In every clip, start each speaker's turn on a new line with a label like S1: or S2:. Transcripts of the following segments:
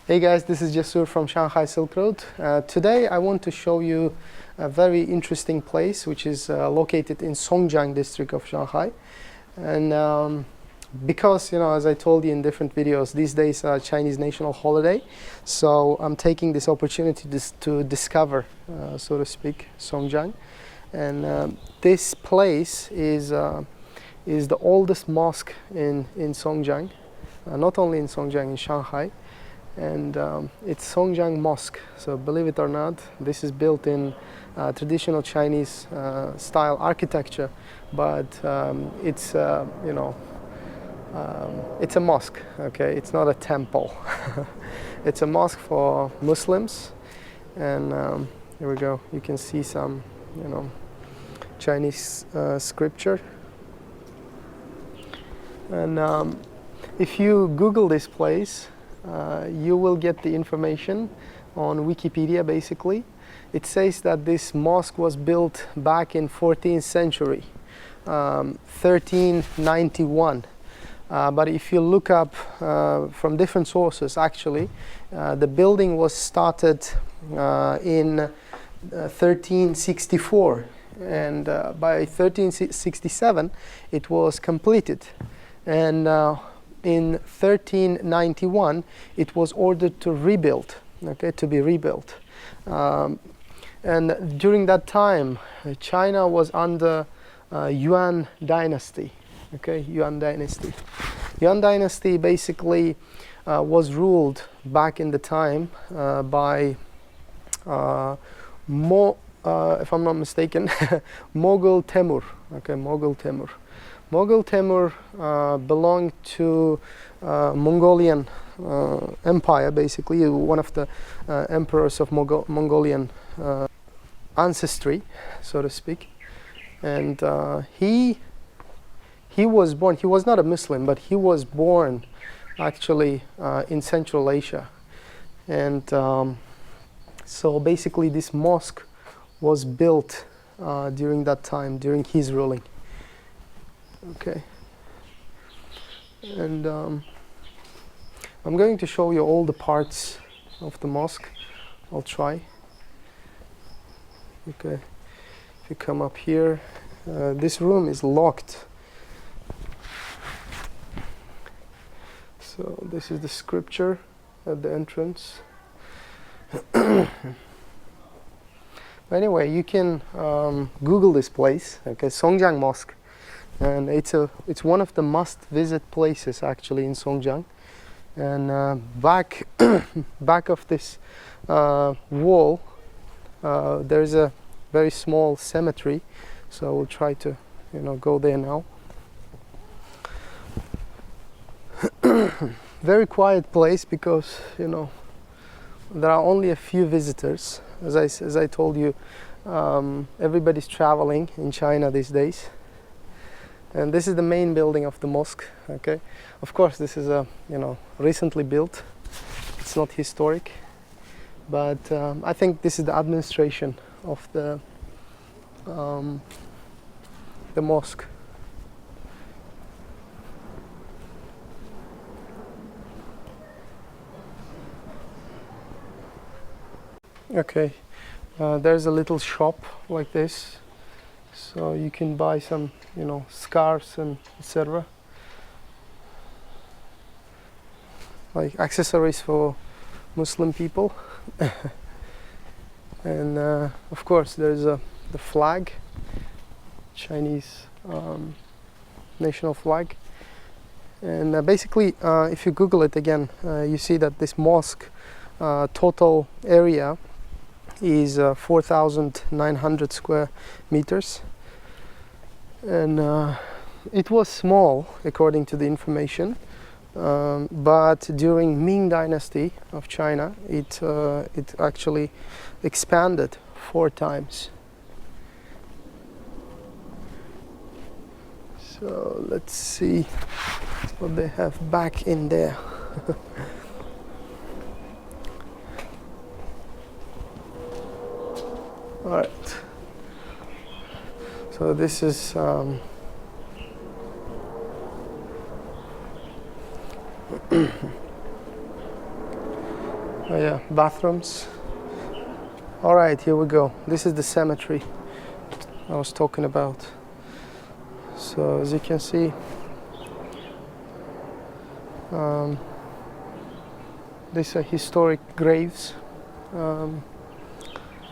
S1: Hey guys, this is 𝐿𝐶𝐸 from Shanghai Silk Road. Today I want to show you a very interesting place which is located in Songjiang district of Shanghai. And because, as I told you in different videos, these days are Chinese national holiday, so I'm taking this opportunity to discover, so to speak, Songjiang. And this place is the oldest mosque in Songjiang, not only in Songjiang, in Shanghai. And it's Songjiang Mosque. So believe it or not, this is built in traditional Chinese style architecture, but it's it's a mosque. Okay, it's not a temple. It's a mosque for Muslims. And here we go. You can see some, Chinese scripture. And if you Google this place, you will get the information on Wikipedia. Basically, it says that this mosque was built back in 14th century, 1391. But if you look up from different sources, actually, the building was started in 1364, and by 1367 it was completed. And in 1391, it was ordered to rebuild, to be rebuilt. And during that time, China was under Yuan dynasty. Yuan dynasty. Yuan dynasty basically was ruled back in the time by, if I'm not mistaken, Mughal Temur. Mughal Temur. Mughal Temur belonged to Mongolian Empire, basically one of the emperors of Mongolian ancestry, so to speak. And he was born. He was not a Muslim, but he was born actually in Central Asia. And so basically, this mosque was built during that time, during his ruling. Okay, and I'm going to show you all the parts of the mosque. I'll try. Okay, if you come up here, this room is locked. So this is the scripture at the entrance. Anyway, you can Google this place. Songjiang Mosque. And it's one of the must-visit places actually in Songjiang. And back of this wall, there's a very small cemetery. So we'll try to, go there now. Very quiet place because there are only a few visitors. As I told you, everybody's traveling in China these days. And this is the main building of the mosque. Of course, this is a recently built. It's not historic, but I think this is the administration of the mosque. There's a little shop like this. So you can buy some, scarves and etc. Like accessories for Muslim people. And of course there's the flag, Chinese national flag. And basically, if you Google it again, you see that this mosque total area is 4,900 square meters. And it was small according to the information, but during Ming dynasty of China, it actually expanded 4 times. So let's see what they have back in there. All right. So this is Oh yeah, bathrooms. All right, here we go. This is the cemetery I was talking about. So as you can see, these are historic graves.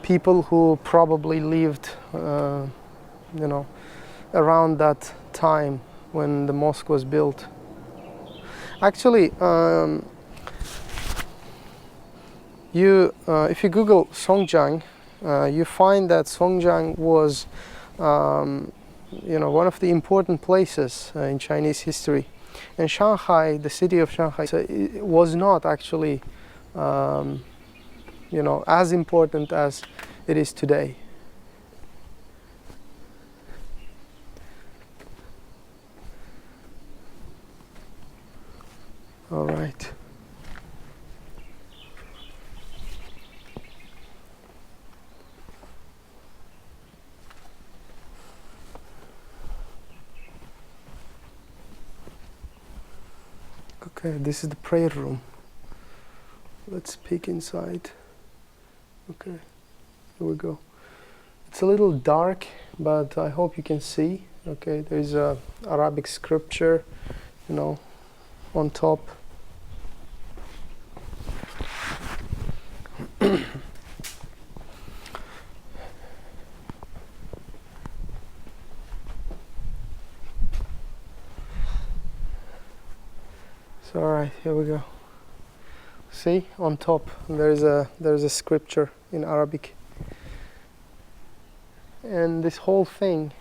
S1: People who probably lived, you know, around that time when the mosque was built. Actually, if you Google Songjiang, you find that Songjiang was, you know, one of the important places in Chinese history. And Shanghai, the city of Shanghai, so it was not actually, you know, as important as it is today. All right. Okay, this is the prayer room. Let's peek inside. Okay, here we go. It's a little dark, but I hope you can see. Okay, there's a Arabic scripture, you know, on top. So, all right, here we go. See, on top there's a scripture in Arabic, and this whole thing,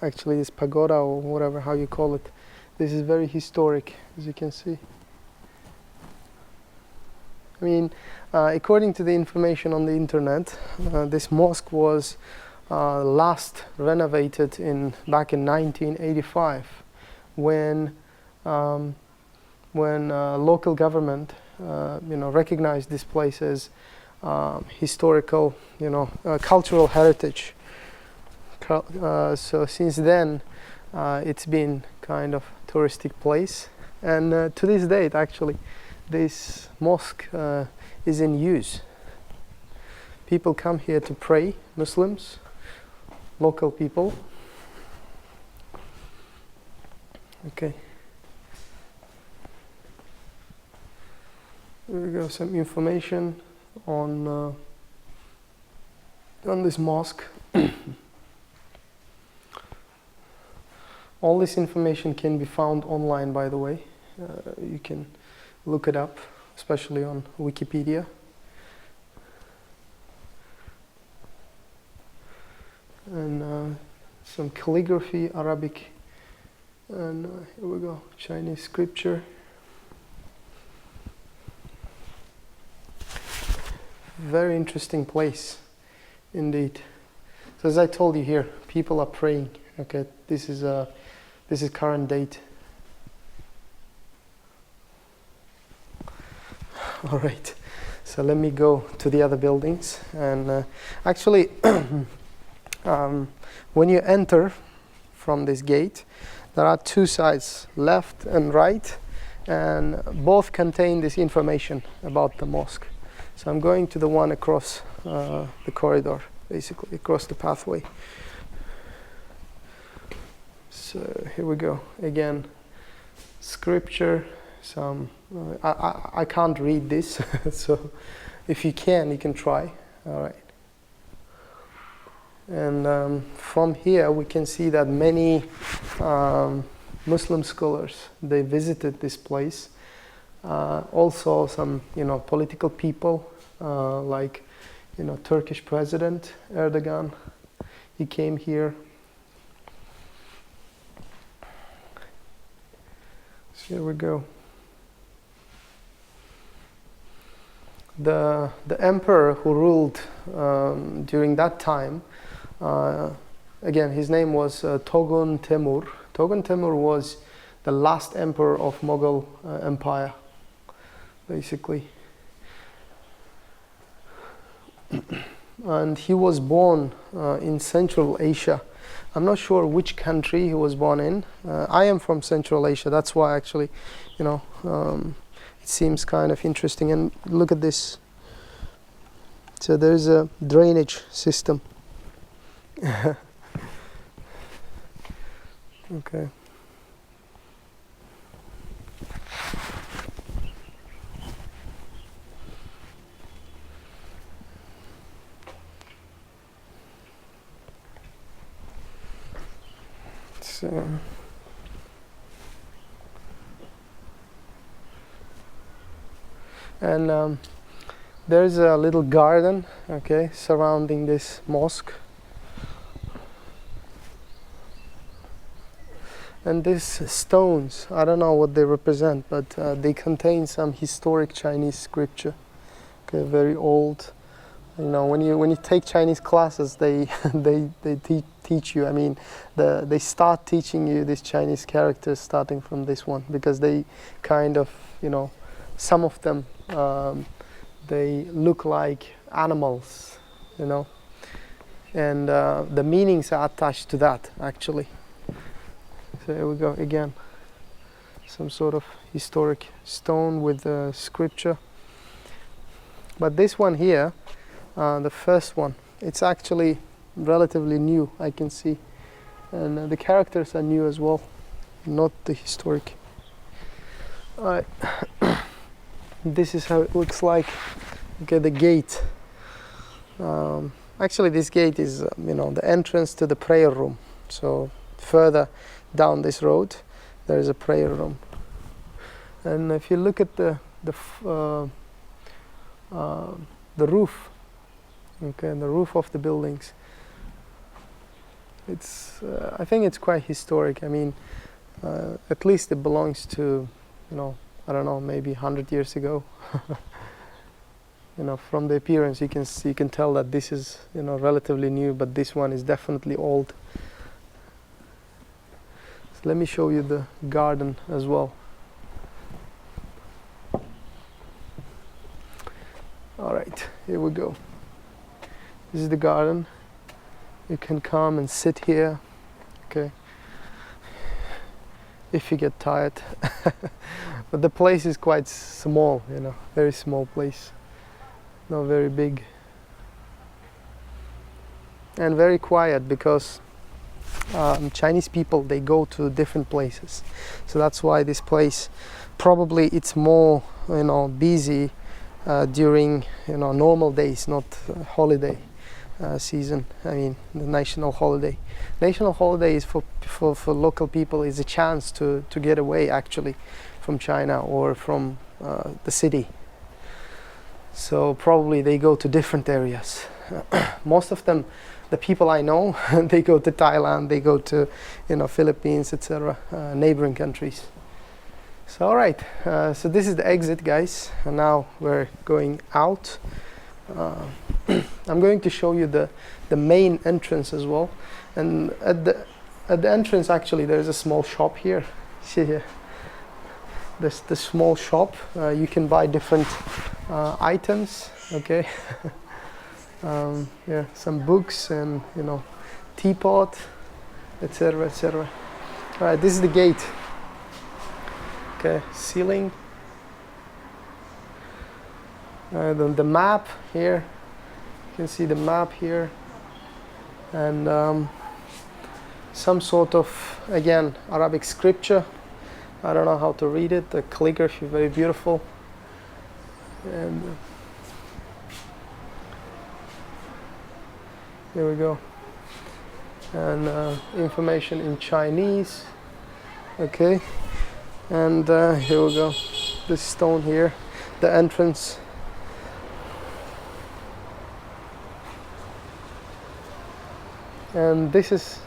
S1: actually this pagoda or whatever how you call it, this is very historic, as you can see. I mean, according to the information on the internet, this mosque was last renovated back in 1985, when local government, you know, recognized this place as historical, you know, cultural heritage. So since then, it's been kind of touristic place, and to this date, actually, this mosque is in use. People come here to pray, Muslims, local people. Okay. Here we go, some information on this mosque. All this information can be found online, by the way. You can look it up, especially on Wikipedia. And some calligraphy, Arabic, and here we go, Chinese scripture. Very interesting place, indeed. So as I told you here, people are praying. Okay, this is current date. All right, so let me go to the other buildings. And actually, when you enter from this gate, there are two sides, left and right, and both contain this information about the mosque. So I'm going to the one across the corridor, basically, across the pathway. So here we go. Again, scripture, some, I can't read this, so if you can try. All right. And from here we can see that many Muslim scholars, they visited this place. Also some, you know, political people, like, you know, Turkish President Erdogan, he came here. So here we go. The emperor who ruled during that time, again, his name was Togun Temur. Togun Temur was the last emperor of Mughal Empire, basically. And he was born in Central Asia. I'm not sure which country he was born in. I am from Central Asia, that's why actually, you know, it seems kind of interesting. And look at this. So there's a drainage system. Okay. So and there's a little garden, okay, surrounding this mosque. And these stones, I don't know what they represent, but they contain some historic Chinese scripture. Okay, very old. You know, when you take Chinese classes, they teach you. I mean, they start teaching you these Chinese characters starting from this one, because they kind of, you know, some of them they look like animals, you know, and the meanings are attached to that actually. So here we go again, some sort of historic stone with scripture. But this one here, the first one, it's actually relatively new, I can see, and the characters are new as well, not the historic. Alright. This is how it looks like. Okay, the gate. Actually, this gate is, you know, the entrance to the prayer room. So further down this road, there is a prayer room. And if you look at the roof, okay, the roof of the buildings, it's I think it's quite historic. I mean, at least it belongs to, you know, I don't know, maybe 100 years ago. You know, from the appearance, you can tell that this is, you know, relatively new, but this one is definitely old. So let me show you the garden as well. All right, here we go. This is the garden. You can come and sit here, okay, if you get tired. But the place is quite small, you know, very small place, not very big, and very quiet, because Chinese people, they go to different places, so that's why this place probably it's more, you know, busy during, you know, normal days, not holiday season. I mean, the national holiday. National holiday is for local people, is a chance to get away actually from China or from the city. So probably they go to different areas. Most of them, the people I know, they go to Thailand, they go to, you know, Philippines, etc., neighboring countries. So all right, so this is the exit, guys, and now we're going out. I'm going to show you the main entrance as well, and at the entrance actually there's a small shop here. See here, there's the small shop. You can buy different items, okay. Yeah, some books and, you know, teapot, etc., etc. All right, this is the gate. Okay, ceiling. The map here, you can see the map here, and some sort of, again, Arabic scripture. I don't know how to read it. The calligraphy very beautiful, and here we go, and information in Chinese. Okay, and here we go, this stone here, the entrance. And this is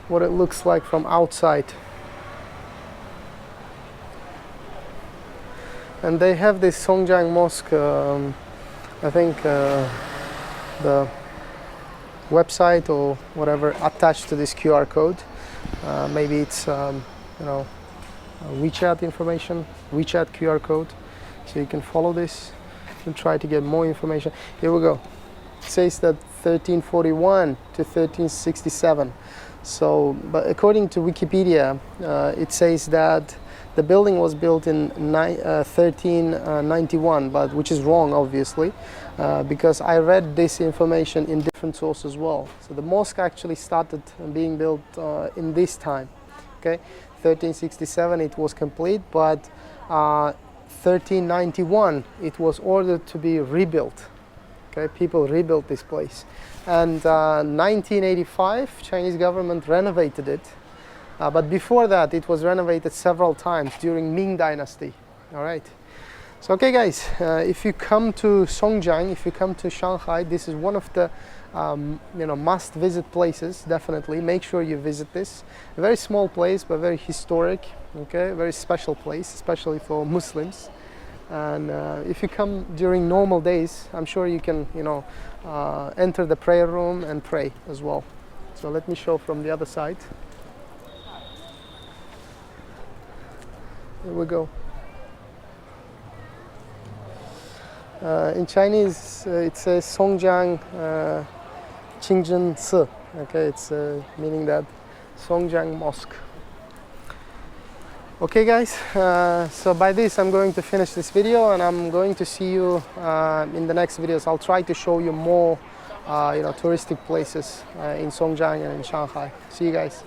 S1: what it looks like from outside. And they have this Songjiang Mosque, I think the website or whatever attached to this QR code. Maybe it's you know, WeChat information, WeChat QR code, so you can follow this and try to get more information. Here we go. It says that 1341 to 1367. So, but according to Wikipedia, it says that The building was built in 1391, but which is wrong, obviously, because I read this information in different sources as well. So the mosque actually started being built in this time. Okay, 1367 it was complete, but 1391 it was ordered to be rebuilt. Okay, people rebuilt this place, and 1985 Chinese government renovated it. But before that, it was renovated several times during Ming Dynasty. All right. So, okay, guys, if you come to Songjiang, if you come to Shanghai, this is one of the must-visit places. Definitely, make sure you visit this. A very small place, but very historic. Okay, very special place, especially for Muslims. And if you come during normal days, I'm sure you can, enter the prayer room and pray as well. So let me show from the other side. Here we go. In Chinese, it says Songjiang Mosque. Okay, it's meaning that Songjiang Mosque. Okay, guys. So by this, I'm going to finish this video, and I'm going to see you in the next videos. I'll try to show you more, touristic places in Songjiang and in Shanghai. See you guys.